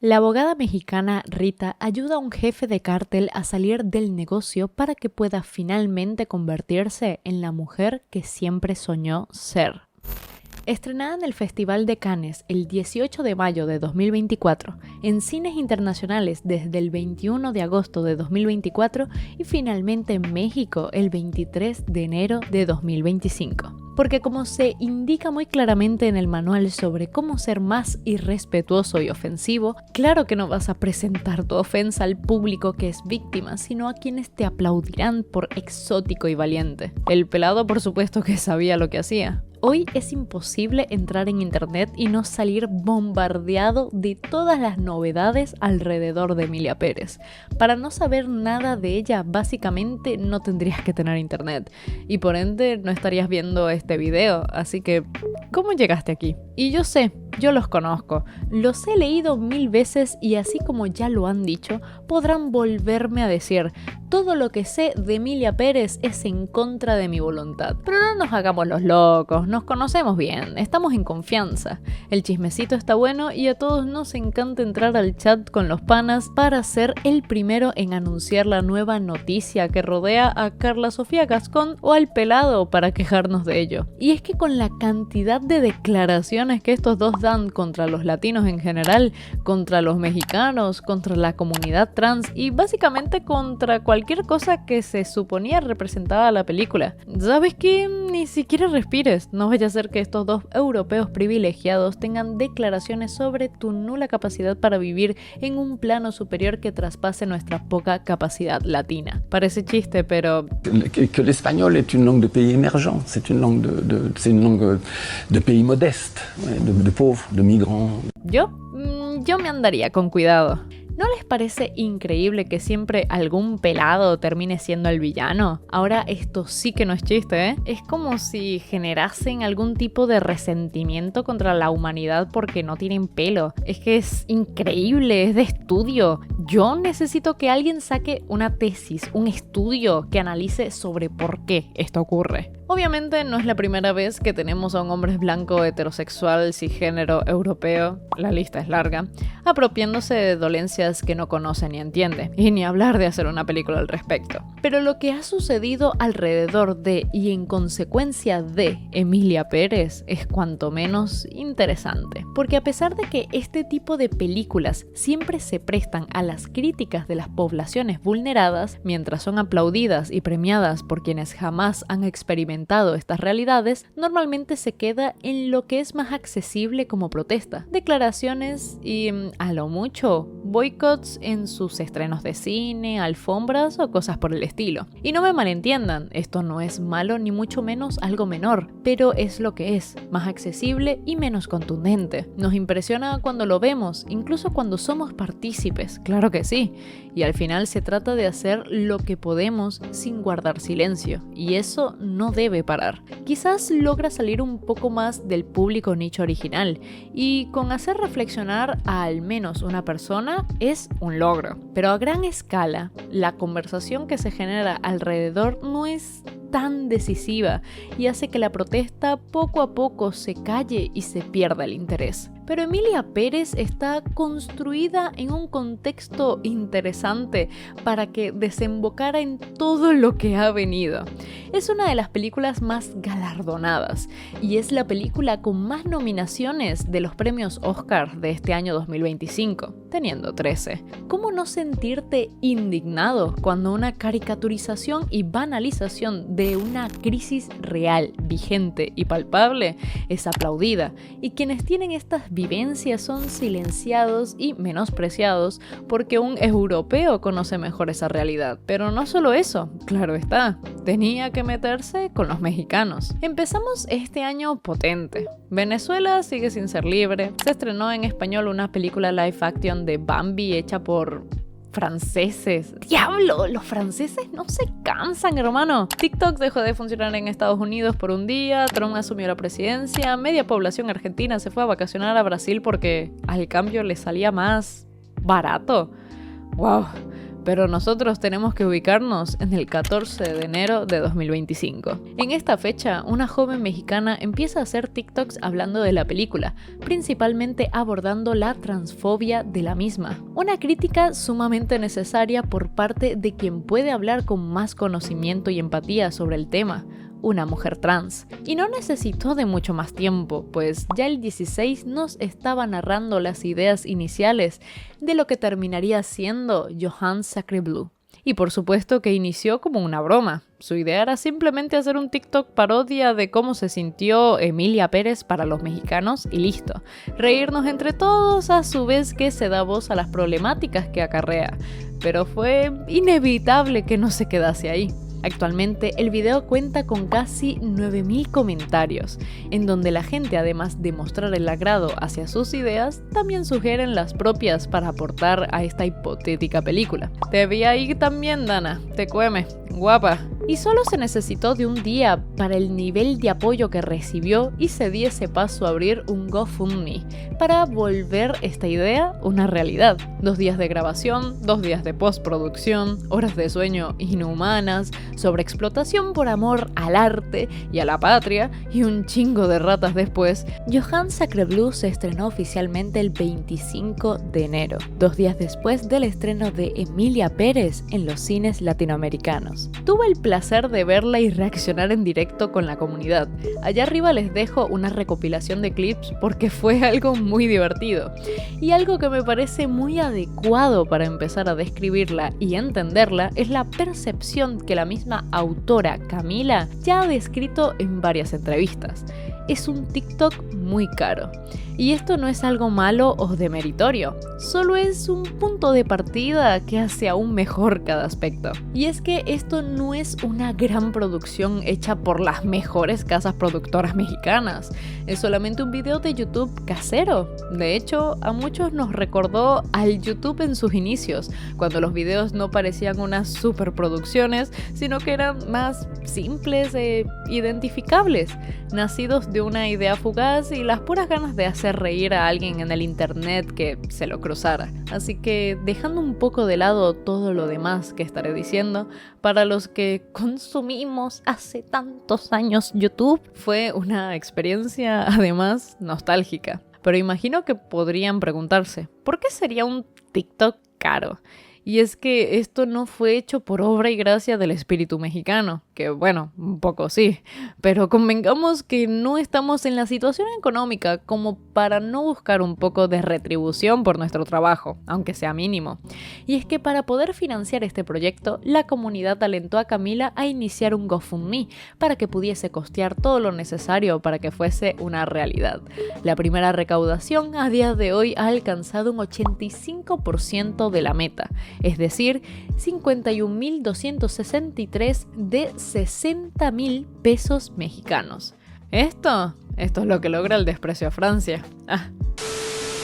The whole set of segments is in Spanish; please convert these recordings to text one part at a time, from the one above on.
La abogada mexicana Rita ayuda a un jefe de cártel a salir del negocio para que pueda finalmente convertirse en la mujer que siempre soñó ser. Estrenada en el Festival de Cannes el 18 de mayo de 2024, en cines internacionales desde el 21 de agosto de 2024 y finalmente en México el 23 de enero de 2025. Porque como se indica muy claramente en el manual sobre cómo ser más irrespetuoso y ofensivo, claro que no vas a presentar tu ofensa al público que es víctima, sino a quienes te aplaudirán por exótico y valiente. El pelado por supuesto que sabía lo que hacía. Hoy es imposible entrar en internet y no salir bombardeado de todas las novedades alrededor de Emilia Pérez. Para no saber nada de ella, básicamente no tendrías que tener internet y por ende no estarías viendo este video, así que ¿cómo llegaste aquí? Y yo sé, yo los conozco, los he leído 1000 veces y así como ya lo han dicho, podrán volverme a decir, todo lo que sé de Emilia Pérez es en contra de mi voluntad. Pero no nos hagamos los locos, nos conocemos bien, estamos en confianza. El chismecito está bueno y a todos nos encanta entrar al chat con los panas para ser el primero en anunciar la nueva noticia que rodea a Carla Sofía Gascón o al pelado para quejarnos de ello. Y es que con la cantidad de declaraciones que estos dos dan contra los latinos en general, contra los mexicanos, contra la comunidad trans y básicamente contra cualquier cosa que se suponía representaba la película. ¿Sabes qué? Ni siquiera respires. No vaya a ser que estos dos europeos privilegiados tengan declaraciones sobre tu nula capacidad para vivir en un plano superior que traspase nuestra poca capacidad latina. Parece chiste, pero... Que el español es una langue de pays émergent, c'est une langue de pays modeste, de pauvres, de migrants. Yo me andaría con cuidado. ¿No les parece increíble que siempre algún pelado termine siendo el villano? Ahora esto sí que no es chiste, ¿eh? Es como si generasen algún tipo de resentimiento contra la humanidad porque no tienen pelo. Es que es increíble, es de estudio. Yo necesito que alguien saque una tesis, un estudio que analice sobre por qué esto ocurre. Obviamente no es la primera vez que tenemos a un hombre blanco, heterosexual, cisgénero, europeo, la lista es larga, apropiándose de dolencias que no conoce ni entiende, y ni hablar de hacer una película al respecto. Pero lo que ha sucedido alrededor de y en consecuencia de Emilia Pérez es cuanto menos interesante, porque a pesar de que este tipo de películas siempre se prestan a las críticas de las poblaciones vulneradas, mientras son aplaudidas y premiadas por quienes jamás han experimentado estas realidades, normalmente se queda en lo que es más accesible como protesta, declaraciones y, a lo mucho, boicots en sus estrenos de cine, alfombras o cosas por el estilo. Y no me malentiendan, esto no es malo ni mucho menos algo menor, pero es lo que es, más accesible y menos contundente. Nos impresiona cuando lo vemos, incluso cuando somos partícipes, claro que sí, y al final se trata de hacer lo que podemos sin guardar silencio, y eso no debe parar. Quizás logra salir un poco más del público nicho original y con hacer reflexionar a al menos una persona es un logro. Pero a gran escala, la conversación que se genera alrededor no es tan decisiva y hace que la protesta poco a poco se calle y se pierda el interés. Pero Emilia Pérez está construida en un contexto interesante para que desembocara en todo lo que ha venido. Es una de las películas más galardonadas y es la película con más nominaciones de los premios Oscar de este año 2025, teniendo 13. ¿Cómo no sentirte indignado cuando una caricaturización y banalización de una crisis real, vigente y palpable es aplaudida y quienes tienen estas vivencias son silenciados y menospreciados porque un europeo conoce mejor esa realidad? Pero no solo eso, claro está, tenía que meterse con los mexicanos. Empezamos este año potente. Venezuela sigue sin ser libre. Se estrenó en español una película live action de Bambi hecha por franceses. ¡Diablo! Los franceses no se cansan, hermano. TikTok dejó de funcionar en Estados Unidos por un día, Trump asumió la presidencia, media población argentina se fue a vacacionar a Brasil porque al cambio le salía más barato. ¡Wow! pero nosotros tenemos que ubicarnos en el 14 de enero de 2025. En esta fecha, una joven mexicana empieza a hacer TikToks hablando de la película, principalmente abordando la transfobia de la misma. Una crítica sumamente necesaria por parte de quien puede hablar con más conocimiento y empatía sobre el tema, una mujer trans. Y no necesitó de mucho más tiempo, pues ya el 16 nos estaba narrando las ideas iniciales de lo que terminaría siendo Johann Sacrebleu. Y por supuesto que inició como una broma. Su idea era simplemente hacer un TikTok parodia de cómo se sintió Emilia Pérez para los mexicanos y listo. Reírnos entre todos a su vez que se da voz a las problemáticas que acarrea. Pero fue inevitable que no se quedase ahí. Actualmente el video cuenta con casi 9.000 comentarios, en donde la gente, además de mostrar el agrado hacia sus ideas, también sugieren las propias para aportar a esta hipotética película. Te vi ahí también, Dana, te cueme, guapa. Y solo se necesitó de un día para el nivel de apoyo que recibió y se diese paso a abrir un GoFundMe para volver esta idea una realidad. 2 días de grabación, 2 días de postproducción, horas de sueño inhumanas, sobreexplotación por amor al arte y a la patria, y un chingo de ratas después, Johann Sacrebleu se estrenó oficialmente el 25 de enero, 2 días después del estreno de Emilia Pérez en los cines latinoamericanos. Tuve el placer de verla y reaccionar en directo con la comunidad. Allá arriba les dejo una recopilación de clips porque fue algo muy divertido. Y algo que me parece muy adecuado para empezar a describirla y entenderla es la percepción que la misma autora Camila ya ha descrito en varias entrevistas. Es un TikTok muy caro. Y esto no es algo malo o demeritorio, solo es un punto de partida que hace aún mejor cada aspecto. Y es que esto no es una gran producción hecha por las mejores casas productoras mexicanas, es solamente un video de YouTube casero. De hecho, a muchos nos recordó al YouTube en sus inicios, cuando los videos no parecían unas superproducciones, sino que eran más simples e identificables, nacidos de una idea fugaz y las puras ganas de hacer reír a alguien en el internet que se lo cruzara. Así que, dejando un poco de lado todo lo demás que estaré diciendo, para los que consumimos hace tantos años YouTube, fue una experiencia además nostálgica. Pero imagino que podrían preguntarse, ¿por qué sería un TikTok caro? Y es que esto no fue hecho por obra y gracia del espíritu mexicano, que bueno, un poco sí, pero convengamos que no estamos en la situación económica como para no buscar un poco de retribución por nuestro trabajo, aunque sea mínimo. Y es que para poder financiar este proyecto, la comunidad alentó a Camila a iniciar un GoFundMe para que pudiese costear todo lo necesario para que fuese una realidad. La primera recaudación a día de hoy ha alcanzado un 85% de la meta, es decir, 51.263 de 60.000 pesos mexicanos. Esto es lo que logra el desprecio a Francia.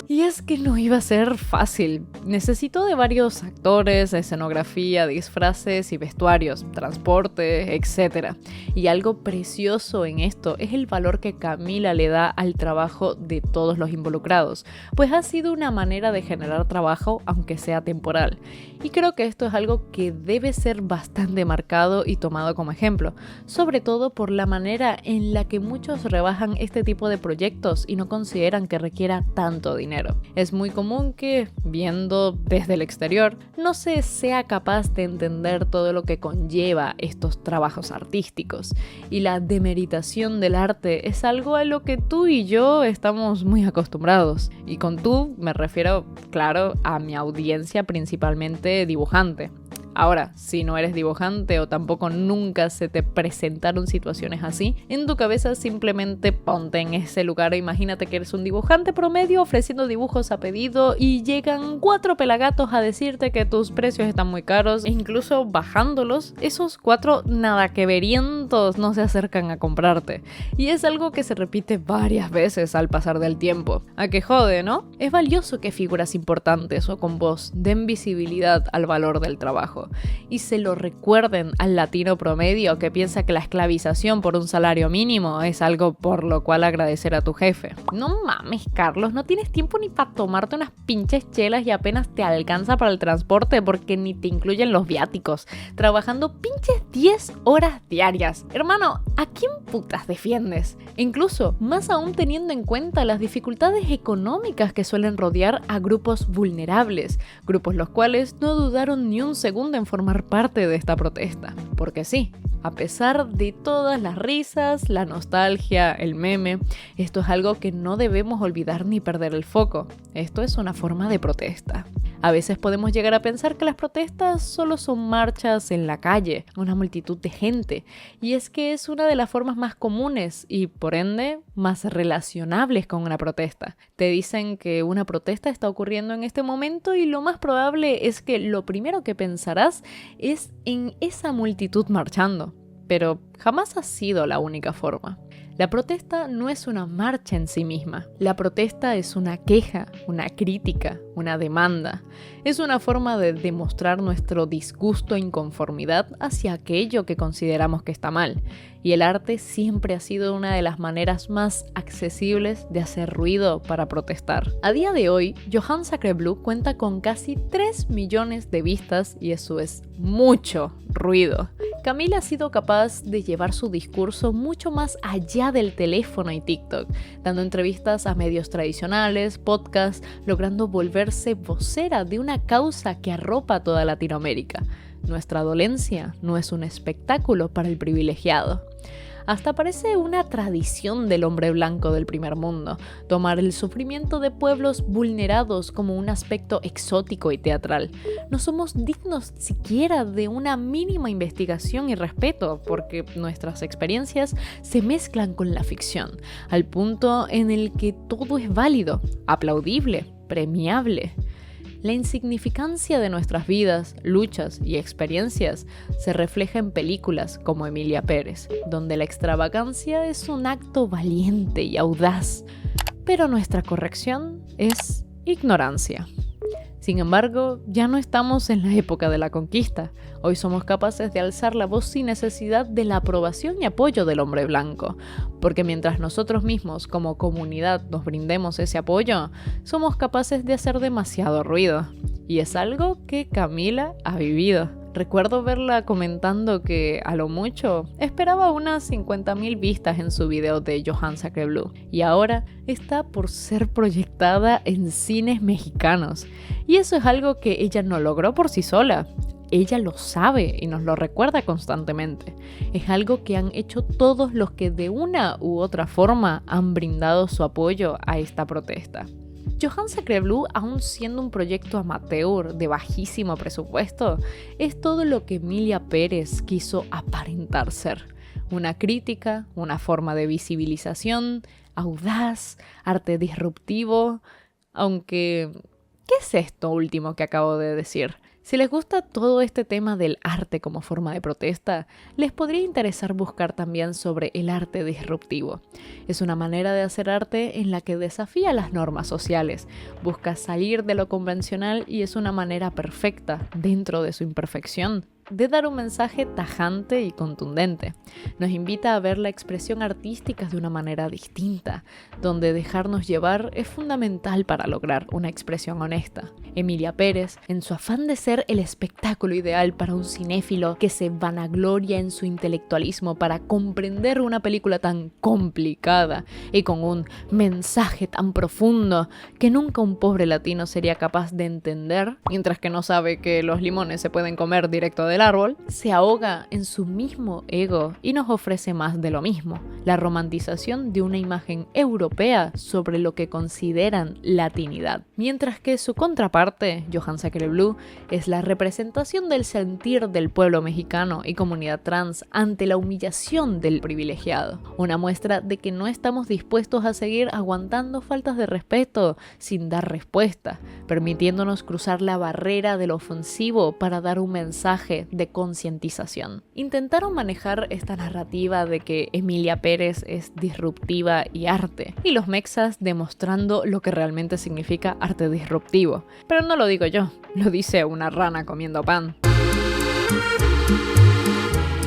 Y es que no iba a ser fácil. Necesitó de varios actores, escenografía, disfraces y vestuarios, transporte, etc. Y algo precioso en esto es el valor que Camila le da al trabajo de todos los involucrados, pues ha sido una manera de generar trabajo aunque sea temporal. Y creo que esto es algo que debe ser bastante marcado y tomado como ejemplo, sobre todo por la manera en la que muchos rebajan este tipo de proyectos y no consideran que requiera tanto dinero. Es muy común que, viendo desde el exterior, no se sea capaz de entender todo lo que conlleva estos trabajos artísticos, y la demeritación del arte es algo a lo que tú y yo estamos muy acostumbrados. Y con tú me refiero, claro, a mi audiencia principalmente dibujante. Ahora, si no eres dibujante o tampoco nunca se te presentaron situaciones así, en tu cabeza simplemente ponte en ese lugar e imagínate que eres un dibujante promedio ofreciendo dibujos a pedido y llegan 4 pelagatos a decirte que tus precios están muy caros e incluso bajándolos, esos 4 nada que verientos no se acercan a comprarte. Y es algo que se repite varias veces al pasar del tiempo. ¿A qué jode, no? Es valioso que figuras importantes o con voz den visibilidad al valor del trabajo. trabajo y se lo recuerden al latino promedio que piensa que la esclavización por un salario mínimo es algo por lo cual agradecer a tu jefe. No mames, Carlos, no tienes tiempo ni para tomarte unas pinches chelas y apenas te alcanza para el transporte porque ni te incluyen los viáticos, trabajando pinches 10 horas diarias. Hermano, ¿a quién putas defiendes? Incluso, más aún teniendo en cuenta las dificultades económicas que suelen rodear a grupos vulnerables, grupos los cuales no dudaron ni un segundo en formar parte de esta protesta. Porque sí, a pesar de todas las risas, la nostalgia, el meme, esto es algo que no debemos olvidar ni perder el foco. Esto es una forma de protesta. A veces podemos llegar a pensar que las protestas solo son marchas en la calle, una multitud de gente, y es que es una de las formas más comunes y, por ende, más relacionables con una protesta. Te dicen que una protesta está ocurriendo en este momento y lo más probable es que lo primero que pensarás es en esa multitud marchando, pero jamás ha sido la única forma. La protesta no es una marcha en sí misma. La protesta es una queja, una crítica, una demanda. Es una forma de demostrar nuestro disgusto e inconformidad hacia aquello que consideramos que está mal. Y el arte siempre ha sido una de las maneras más accesibles de hacer ruido para protestar. A día de hoy, Johann Sacre Blue cuenta con casi 3 millones de vistas y eso es mucho ruido. Camila ha sido capaz de llevar su discurso mucho más allá del teléfono y TikTok, dando entrevistas a medios tradicionales, podcasts, logrando volverse vocera de una causa que arropa a toda Latinoamérica. Nuestra dolencia no es un espectáculo para el privilegiado. Hasta parece una tradición del hombre blanco del primer mundo, tomar el sufrimiento de pueblos vulnerados como un aspecto exótico y teatral. No somos dignos siquiera de una mínima investigación y respeto, porque nuestras experiencias se mezclan con la ficción, al punto en el que todo es válido, aplaudible, premiable. La insignificancia de nuestras vidas, luchas y experiencias se refleja en películas como Emilia Pérez, donde la extravagancia es un acto valiente y audaz, pero nuestra corrección es ignorancia. Sin embargo, ya no estamos en la época de la conquista. Hoy somos capaces de alzar la voz sin necesidad de la aprobación y apoyo del hombre blanco, porque mientras nosotros mismos como comunidad nos brindemos ese apoyo, somos capaces de hacer demasiado ruido. Y es algo que Camila ha vivido. Recuerdo verla comentando que, a lo mucho, esperaba unas 50,000 vistas en su video de Johann Sacre Blue, y ahora está por ser proyectada en cines mexicanos. Y eso es algo que ella no logró por sí sola. Ella lo sabe y nos lo recuerda constantemente. Es algo que han hecho todos los que de una u otra forma han brindado su apoyo a esta protesta. Johann Sacre Blue, aún siendo un proyecto amateur de bajísimo presupuesto, es todo lo que Emilia Pérez quiso aparentar ser. Una crítica, una forma de visibilización, audaz, arte disruptivo, aunque... ¿qué es esto último que acabo de decir? Si les gusta todo este tema del arte como forma de protesta, les podría interesar buscar también sobre el arte disruptivo. Es una manera de hacer arte en la que desafía las normas sociales, busca salir de lo convencional y es una manera perfecta, dentro de su imperfección, de dar un mensaje tajante y contundente. Nos invita a ver la expresión artística de una manera distinta, donde dejarnos llevar es fundamental para lograr una expresión honesta. Emilia Pérez, en su afán de ser el espectáculo ideal para un cinéfilo que se vanagloria en su intelectualismo para comprender una película tan complicada y con un mensaje tan profundo que nunca un pobre latino sería capaz de entender, mientras que no sabe que los limones se pueden comer directo del árbol, se ahoga en su mismo ego y nos ofrece más de lo mismo, la romantización de una imagen europea sobre lo que consideran latinidad, mientras que su contraparte, Johann Sacre Blue, es la representación del sentir del pueblo mexicano y comunidad trans ante la humillación del privilegiado, una muestra de que no estamos dispuestos a seguir aguantando faltas de respeto sin dar respuesta, permitiéndonos cruzar la barrera del ofensivo para dar un mensaje de concientización. Intentaron manejar esta narrativa de que Emilia Pérez es disruptiva y arte, y los mexas demostrando lo que realmente significa arte disruptivo. Pero no lo digo yo, lo dice una rana comiendo pan.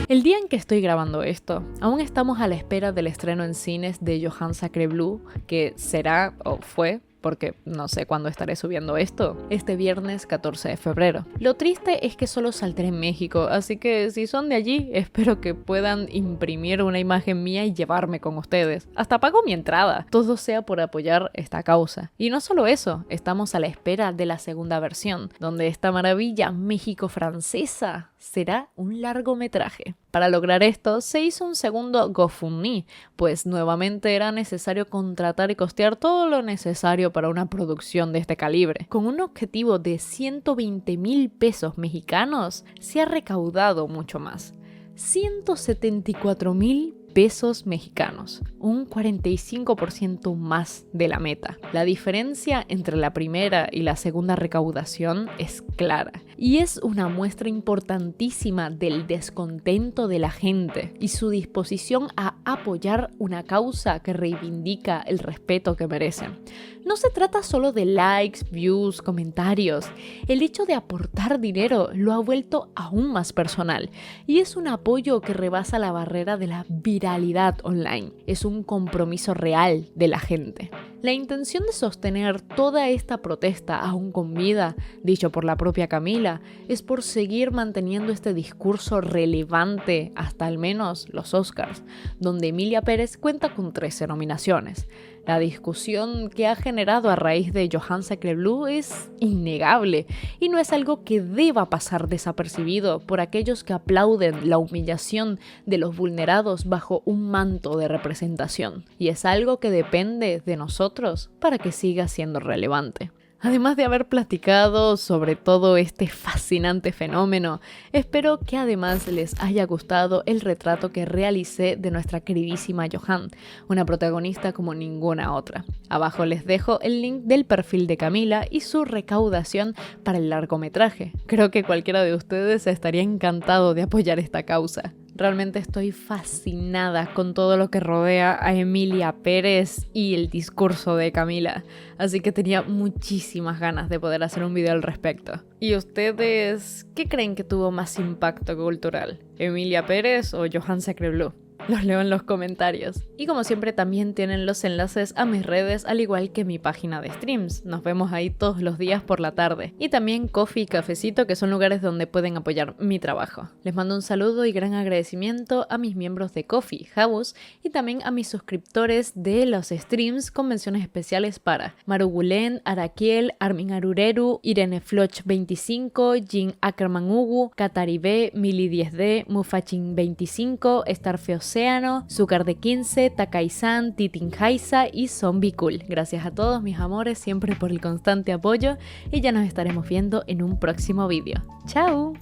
El día en que estoy grabando esto, aún estamos a la espera del estreno en cines de Johann Sacrebleu, que será o fue, porque no sé cuándo estaré subiendo esto, este viernes 14 de febrero. Lo triste es que solo saldré en México, así que si son de allí, espero que puedan imprimir una imagen mía y llevarme con ustedes. Hasta pago mi entrada. Todo sea por apoyar esta causa. Y no solo eso, estamos a la espera de la segunda versión, donde esta maravilla México-francesa será un largometraje. Para lograr esto, se hizo un segundo GoFundMe, pues nuevamente era necesario contratar y costear todo lo necesario para una producción de este calibre. Con un objetivo de 120,000 pesos mexicanos, se ha recaudado mucho más. 174,000 pesos mexicanos, un 45% más de la meta. La diferencia entre la primera y la segunda recaudación es clara y es una muestra importantísima del descontento de la gente y su disposición a apoyar una causa que reivindica el respeto que merecen. No se trata solo de likes, views, comentarios. El hecho de aportar dinero lo ha vuelto aún más personal y es un apoyo que rebasa la barrera de la viralidad online. Es un compromiso real de la gente. La intención de sostener toda esta protesta aún con vida, dicho por la propia Camila, es por seguir manteniendo este discurso relevante hasta al menos los Oscars, donde Emilia Pérez cuenta con 13 nominaciones. La discusión que ha generado a raíz de Johann Sacrebleu es innegable y no es algo que deba pasar desapercibido por aquellos que aplauden la humillación de los vulnerados bajo un manto de representación. Y es algo que depende de nosotros para que siga siendo relevante. Además de haber platicado sobre todo este fascinante fenómeno, espero que además les haya gustado el retrato que realicé de nuestra queridísima Johann, una protagonista como ninguna otra. Abajo les dejo el link del perfil de Camila y su recaudación para el largometraje. Creo que cualquiera de ustedes estaría encantado de apoyar esta causa. Realmente estoy fascinada con todo lo que rodea a Emilia Pérez y el discurso de Camila, así que tenía muchísimas ganas de poder hacer un video al respecto. ¿Y ustedes qué creen que tuvo más impacto cultural? ¿Emilia Pérez o Johann Sacrebleu? Los leo en los comentarios. Y como siempre también tienen los enlaces a mis redes, al igual que mi página de streams. Nos vemos ahí todos los días por la tarde. Y también Ko-fi y Cafecito, que son lugares donde pueden apoyar mi trabajo. Les mando un saludo y gran agradecimiento a mis miembros de Ko-fi, Jabus, y también a mis suscriptores de los streams con menciones especiales para Maru Gulen, Araquiel, Armin Arureru, Irene Floch 25, Jin Ackerman Ugu, Kataribe, Mili 10D, Mufachin 25, Starfeo Océano, Zúcar de 15, Takai-san, Titin Haisa y Zombie Cool. Gracias a todos mis amores siempre por el constante apoyo y ya nos estaremos viendo en un próximo vídeo. ¡Chao!